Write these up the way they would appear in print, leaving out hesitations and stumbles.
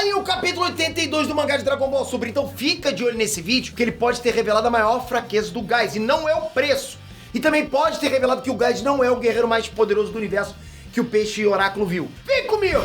aí o capítulo 82 do mangá de Dragon Ball Super. Então fica de olho nesse vídeo, que ele pode ter revelado a maior fraqueza do Gás, e não é o preço. E também pode ter revelado que o Gás não é o guerreiro mais poderoso do universo que o Peixe e o Oráculo viu. Vem comigo!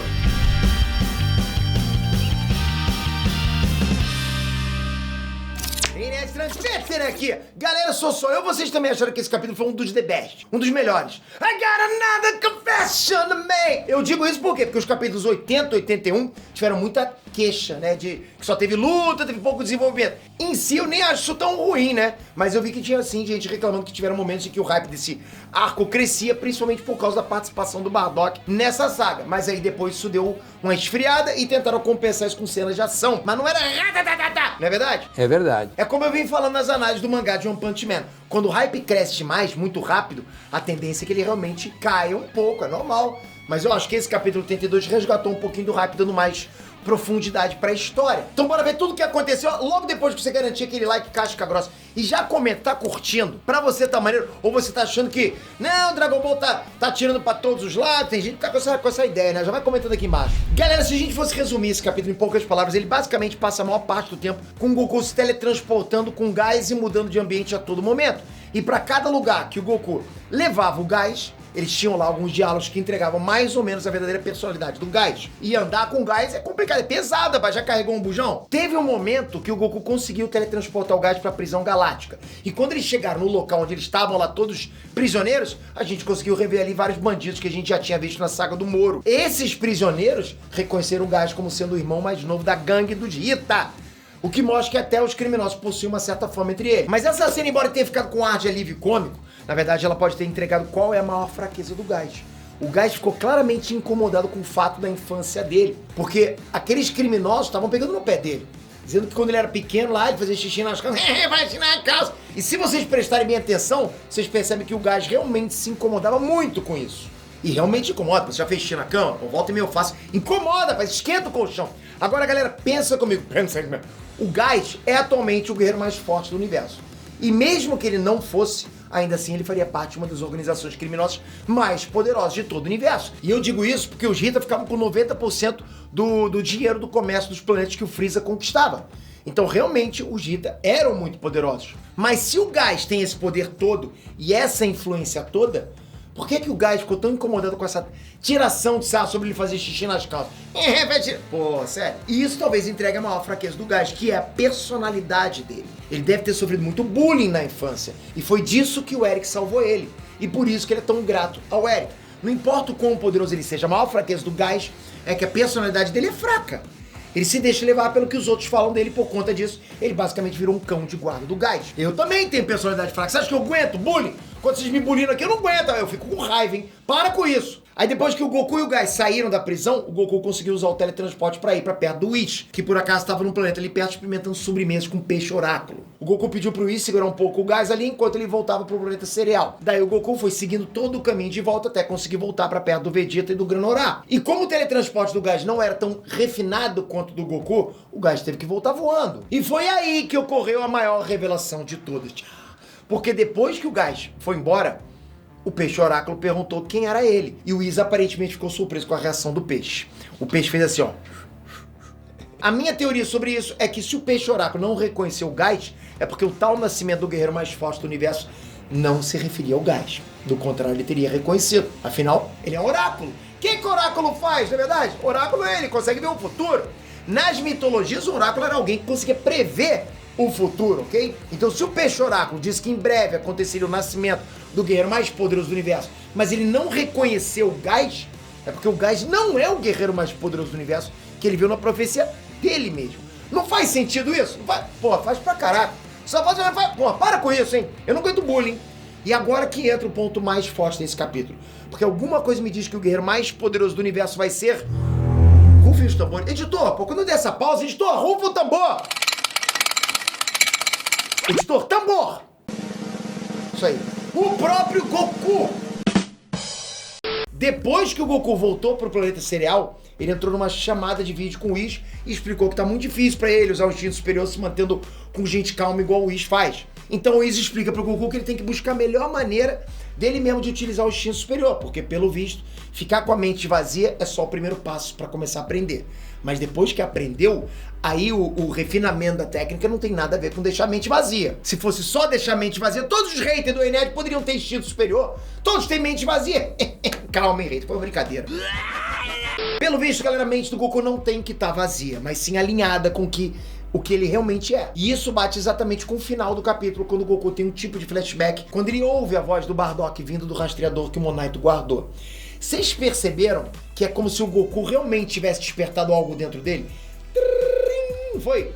Transpeter aqui. Galera, sou só eu. Vocês também acharam que esse capítulo foi um dos the best, um dos melhores. I got another confession to make. Eu digo isso por quê? Porque os capítulos 80 e 81 tiveram muita queixa, né? De que só teve luta, teve pouco desenvolvimento. Em si, eu nem acho isso tão ruim, né? Mas eu vi que tinha, assim, gente reclamando que tiveram momentos em que o hype desse arco crescia, principalmente por causa da participação do Bardock nessa saga. Mas aí depois isso deu uma esfriada e tentaram compensar isso com cenas de ação. Mas não era... Não é verdade? É verdade. É como eu vim falando nas análises do mangá de One Punch Man. Quando o hype cresce demais, muito rápido, a tendência é que ele realmente caia um pouco, é normal. Mas eu acho que esse capítulo 82 resgatou um pouquinho do hype, dando mais profundidade pra história. Então bora ver tudo o que aconteceu logo depois que você garantir aquele like casca grossa. E já comenta, tá curtindo? Pra você tá maneiro? Ou você tá achando que, não, o Dragon Ball tá tirando pra todos os lados? Tem gente que tá com essa ideia, né? Já vai comentando aqui embaixo. Galera, se a gente fosse resumir esse capítulo em poucas palavras, ele basicamente passa a maior parte do tempo com o Goku se teletransportando com gás e mudando de ambiente a todo momento. E pra cada lugar que o Goku levava o gás, eles tinham lá alguns diálogos que entregavam mais ou menos a verdadeira personalidade do Gás. E andar com Gás é complicado, é pesado, já carregou um bujão. Teve um momento que o Goku conseguiu teletransportar o Gás pra prisão galáctica. E quando eles chegaram no local onde eles estavam lá todos prisioneiros, a gente conseguiu rever ali vários bandidos que a gente já tinha visto na saga do Moro. Esses prisioneiros reconheceram o Gás como sendo o irmão mais novo da gangue do Hita. O que mostra que até os criminosos possuem uma certa fama entre eles. Mas essa cena, embora tenha ficado com ar de alívio cômico, na verdade ela pode ter entregado qual é a maior fraqueza do Gás. O Gás ficou claramente incomodado com o fato da infância dele, porque aqueles criminosos estavam pegando no pé dele, dizendo que quando ele era pequeno lá, ele fazia xixi nas calças, vai xixi na calça. E se vocês prestarem bem atenção, vocês percebem que o Gás realmente se incomodava muito com isso. E realmente incomoda, você já fez xixi na cama, pô, volta e meio fácil, incomoda, esquenta o colchão. Agora galera, pensa comigo, o Gás é atualmente o guerreiro mais forte do universo. E mesmo que ele não fosse, ainda assim ele faria parte de uma das organizações criminosas mais poderosas de todo o universo. E eu digo isso porque os Hita ficavam com 90% do dinheiro do comércio dos planetas que o Freeza conquistava. Então realmente os Hita eram muito poderosos. Mas se o Gás tem esse poder todo e essa influência toda, por que o Gás ficou tão incomodado com essa tiração de sarro sobre ele fazer xixi nas calças? Pô, sério. E isso talvez entregue a maior fraqueza do Gás, que é a personalidade dele. Ele deve ter sofrido muito bullying na infância. E foi disso que o Eric salvou ele. E por isso que ele é tão grato ao Eric. Não importa o quão poderoso ele seja, a maior fraqueza do Gás é que a personalidade dele é fraca. Ele se deixa levar pelo que os outros falam dele, por conta disso, ele basicamente virou um cão de guarda do Gás. Eu também tenho personalidade fraca. Você acha que eu aguento bullying? Quando vocês me bullying aqui, eu não aguento. Eu fico com raiva, hein? Para com isso. Aí depois que o Goku e o Gás saíram da prisão, o Goku conseguiu usar o teletransporte pra ir pra perto do Whis, que por acaso estava num planeta ali perto experimentando sobremesas com peixe oráculo. O Goku pediu pro Whis segurar um pouco o Gás ali enquanto ele voltava pro planeta cereal. Daí o Goku foi seguindo todo o caminho de volta até conseguir voltar pra perto do Vegeta e do Granorá. E como o teletransporte do Gás não era tão refinado quanto o do Goku, o Gás teve que voltar voando. E foi aí que ocorreu a maior revelação de todas. Porque depois que o Gás foi embora, o peixe oráculo perguntou quem era ele. E o Whis aparentemente ficou surpreso com a reação do peixe. O peixe fez assim, ó. A minha teoria sobre isso é que se o peixe oráculo não reconheceu o Gás, é porque o tal nascimento do guerreiro mais forte do universo não se referia ao Gás. Do contrário, ele teria reconhecido. Afinal, ele é um oráculo. O que o oráculo faz, não é verdade? Oráculo é ele, consegue ver o futuro. Nas mitologias, o oráculo era alguém que conseguia prever o futuro, ok? Então se o peixe oráculo diz que em breve aconteceria o nascimento do guerreiro mais poderoso do universo, mas ele não reconheceu o Gás, é porque o Gás não é o guerreiro mais poderoso do universo que ele viu na profecia dele mesmo. Não faz sentido isso? Não faz, pô, faz pra caraca. Só faz, pô, para com isso, hein? Eu não aguento bullying. E agora que entra o ponto mais forte desse capítulo. Porque alguma coisa me diz que o guerreiro mais poderoso do universo vai ser... Rufem os tambores. Editor, pô, quando der essa pausa, editor, rufa o tambor! Editor, tambor! Isso aí. O próprio Goku! Depois que o Goku voltou pro planeta cereal, ele entrou numa chamada de vídeo com o Whis e explicou que tá muito difícil pra ele usar o instinto superior se mantendo com gente calma igual o Whis faz. Então o Whis explica pro Goku que ele tem que buscar a melhor maneira dele mesmo de utilizar o instinto superior, porque pelo visto, ficar com a mente vazia é só o primeiro passo para começar a aprender. Mas depois que aprendeu, aí o refinamento da técnica não tem nada a ver com deixar a mente vazia. Se fosse só deixar a mente vazia, todos os haters do Ened poderiam ter instinto superior. Todos têm mente vazia. Calma, hein, hater, foi uma brincadeira. Pelo visto, galera, a mente do Goku não tem que estar vazia, mas sim alinhada com o que ele realmente é. E isso bate exatamente com o final do capítulo, quando o Goku tem um tipo de flashback, quando ele ouve a voz do Bardock vindo do rastreador que o Monaito guardou. Vocês perceberam que é como se o Goku realmente tivesse despertado algo dentro dele? Foi.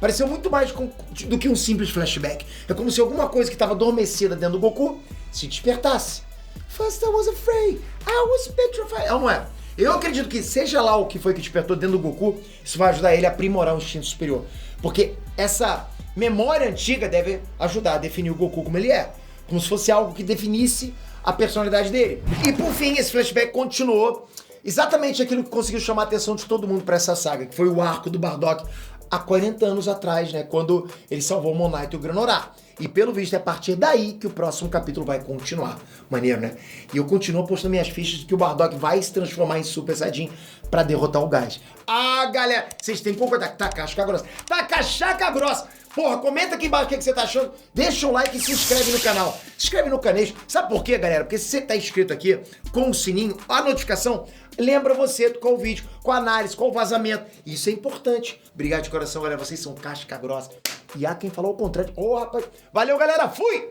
Pareceu muito mais do que um simples flashback. É como se alguma coisa que estava adormecida dentro do Goku se despertasse. First I was afraid, I was petrified. Não é? Eu acredito que seja lá o que foi que despertou dentro do Goku, isso vai ajudar ele a aprimorar o instinto superior. Porque essa memória antiga deve ajudar a definir o Goku como ele é. Como se fosse algo que definisse a personalidade dele. E por fim, esse flashback continuou exatamente aquilo que conseguiu chamar a atenção de todo mundo para essa saga, que foi o arco do Bardock há 40 anos atrás, né? Quando ele salvou o Monaito e o Granorá. E pelo visto é a partir daí que o próximo capítulo vai continuar. Maneiro, né? E eu continuo postando minhas fichas de que o Bardock vai se transformar em Super Saiyajin pra derrotar o Gás. Ah, galera, vocês têm que concordar que tá casca grossa. Tá cachaca grossa! Porra, comenta aqui embaixo o que você tá achando. Deixa um like e se inscreve no canal. Se inscreve no Canejo. Sabe por quê, galera? Porque se você tá inscrito aqui com o sininho, a notificação lembra você qual o vídeo, qual a análise, qual o vazamento. Isso é importante. Obrigado de coração, galera. Vocês são casca grossa. E há quem falou o contrário. Ô, rapaz. Valeu, galera. Fui!